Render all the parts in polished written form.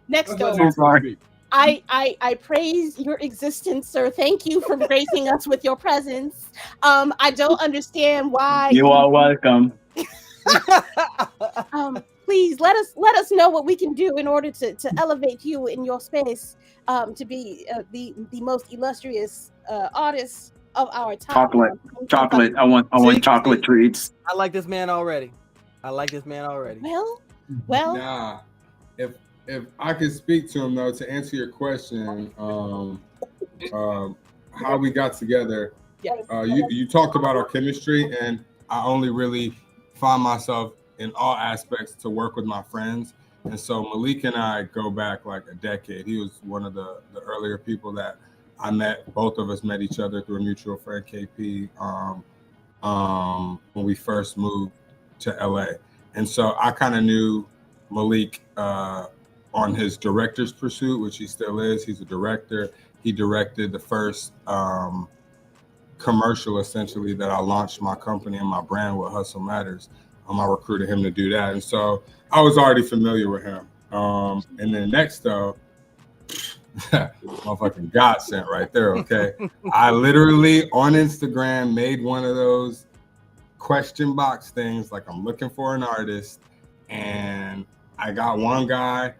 Next Let's let door. next door speak. I praise your existence, sir. Thank you for gracing us with your presence. I don't understand why You are welcome. please let us know what we can do in order to elevate you in your space, to be the most illustrious artist of our time. Chocolate. Chocolate. I See, want chocolate treats. I like this man already. Well, well, Nah, if I could speak to him though, to answer your question, how we got together. yes. You talked about our chemistry, and I only really find myself in all aspects to work with my friends. And so Malik and I go back like a decade. He was one of the earlier people that I met. Both of us met each other through a mutual friend, KP, when we first moved to LA. And so I kind of knew Malik on his director's pursuit, which he still is. He's a director. He directed the first commercial, essentially, that I launched my company and my brand with, Hustle Matters. I recruited him to do that. And so I was already familiar with him. And then next, though, motherfucking godsend right there, okay? I literally, on Instagram, made one of those question box things, like I'm looking for an artist, and I got one guy,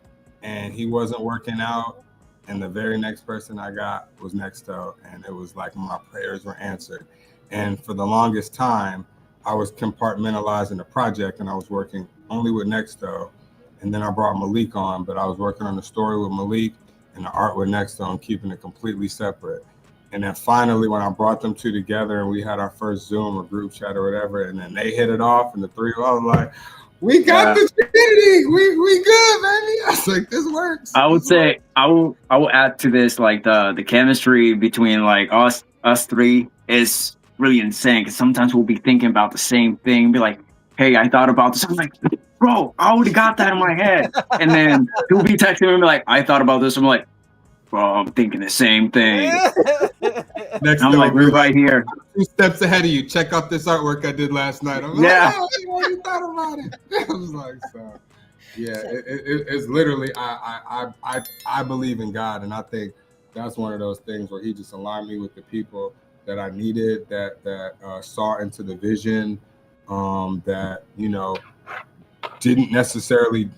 and he wasn't working out, and the very next person I got was Nexto, and it was like my prayers were answered. And for the longest time, I was compartmentalizing the project, and I was working only with Nexto, and then I brought Malik on, but I was working on the story with Malik and the art with Nexto, and keeping it completely separate. And then finally, when I brought them two together and we had our first Zoom or group chat or whatever, and then they hit it off, and the three of us, like, we got the Trinity, we good, baby. I was like, this works. I would say I will add to this, like the chemistry between like us three is really insane, because sometimes we'll be thinking about the same thing, be like, hey, I thought about this. I'm like, bro, I would have got that in my head. And then he'll be texting me and be like, I thought about this. I'm like, bro, I'm thinking the same thing. Next, I'm like, we're right here. 2 steps ahead of you. Check out this artwork I did last night. I'm like, Yeah. oh, I already thought about it. I was like, so yeah, it's literally I believe in God, and I think that's one of those things where He just aligned me with the people that I needed, that saw into the vision, that didn't necessarily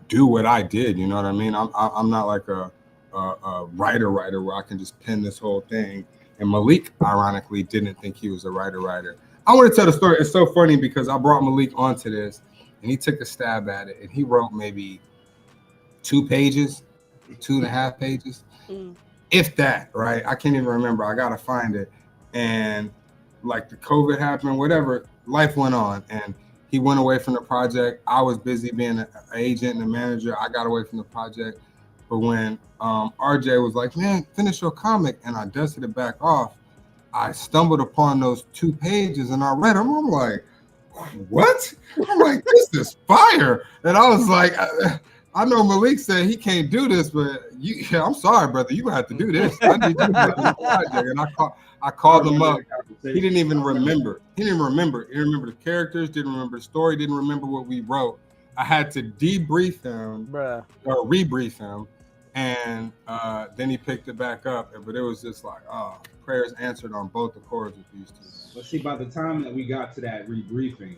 do what I did. You know what I mean? I'm not like a writer where I can just pen this whole thing. And Malik, ironically, didn't think he was a writer. I want to tell the story. It's so funny because I brought Malik onto this, and he took a stab at it, and he wrote maybe 2 pages, 2.5 pages, if that, right? I can't even remember. I got to find it. And like the COVID happened, whatever, life went on, and he went away from the project. I was busy being an agent and a manager. I got away from the project. But when RJ was like, man, finish your comic, and I dusted it back off, I stumbled upon those 2 pages and I read them. I'm like, what? I'm like, this is fire. And I was like, I know Malik said he can't do this, but I'm sorry, brother, you're going to have to do this. I need you to do this project. And I called him up. He didn't even remember. He didn't remember the characters, didn't remember the story, didn't remember what we wrote. I had to debrief him, or rebrief him. And then he picked it back up, but it was just like, prayers answered on both accords with these two. But see, by the time that we got to that rebriefing,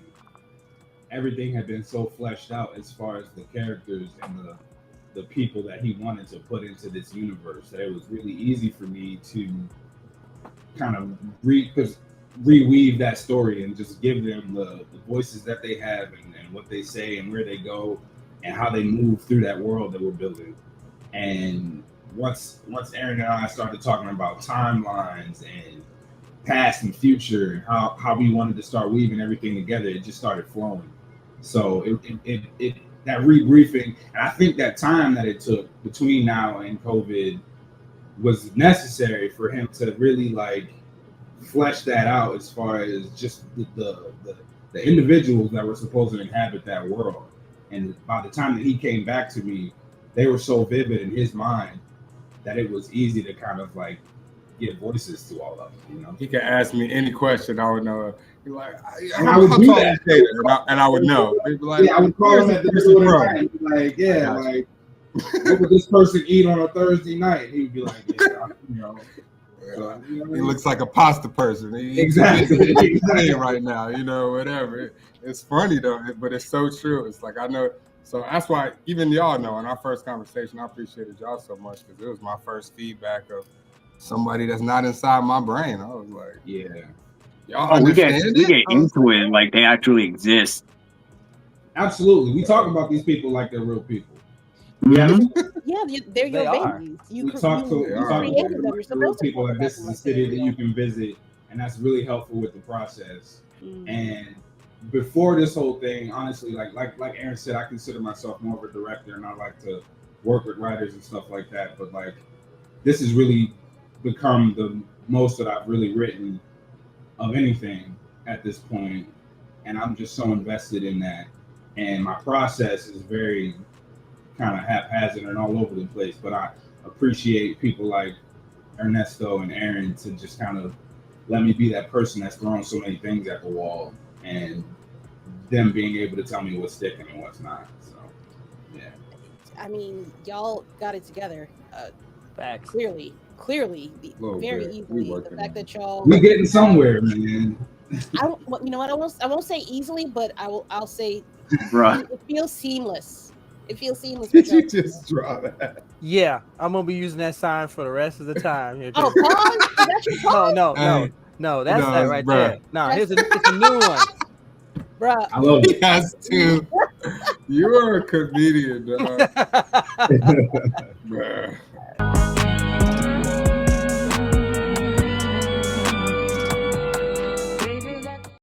everything had been so fleshed out as far as the characters and the people that he wanted to put into this universe that it was really easy for me to kind of reweave that story and just give them the voices that they have and what they say and where they go and how they move through that world that we're building. And once Aaron and I started talking about timelines and past and future and how we wanted to start weaving everything together, it just started flowing. So it that rebriefing, and I think that time that it took between now and COVID was necessary for him to really like flesh that out as far as just the individuals that were supposed to inhabit that world. And by the time that he came back to me, they were so vivid in his mind that it was easy to kind of like give voices to all of them, He could ask me any question, I would know. He'd be like, I would do that. And I would know. He'd be like, I would call him at the middle of the night. Like, what would this person eat on a Thursday night? He would be like, yeah, you know. So, you know what I He mean? looks like a pasta person. Exactly. He's saying right now, you know, whatever. It's funny though, but it's so true. It's like I know. So that's why even y'all know in our first conversation, I appreciated y'all so much because it was my first feedback of somebody that's not inside my brain. I was like, Yeah. y'all Oh, we get understand it? I was into it like they actually exist. Absolutely. We talk about these people like they're real people. Mhm. Yeah, they're They your are. babies. We You talk to you created them. You're real supposed to people talk like about this them is a like they're city that you real. can visit, and that's really helpful with the process. Mm. And before this whole thing, honestly, like Aaron said, I consider myself more of a director, and I like to work with writers and stuff like that. But like, this has really become the most that I've really written of anything at this point, and I'm just so invested in that. And my process is very kind of haphazard and all over the place, but I appreciate people like Ernesto and Aaron to just kind of let me be that person that's throwing so many things at the wall and them being able to tell me what's sticking and what's not. So, yeah. I mean, y'all got it together. Facts. Clearly, Little very bit. We easily. The working fact on that y'all We're getting somewhere, man. I don't, you know what? I won't say easily, but I'll say Bruh. it feels seamless. It feels seamless. Did With y'all. you just draw that? Yeah, I'm gonna be using that sign for the rest of the time here. Oh, pause? Is that your pause? No. That's No, that it's right bruh. there. No, it's a new one. Bruh. I love He it. has to. You are a comedian, dog. Bruh.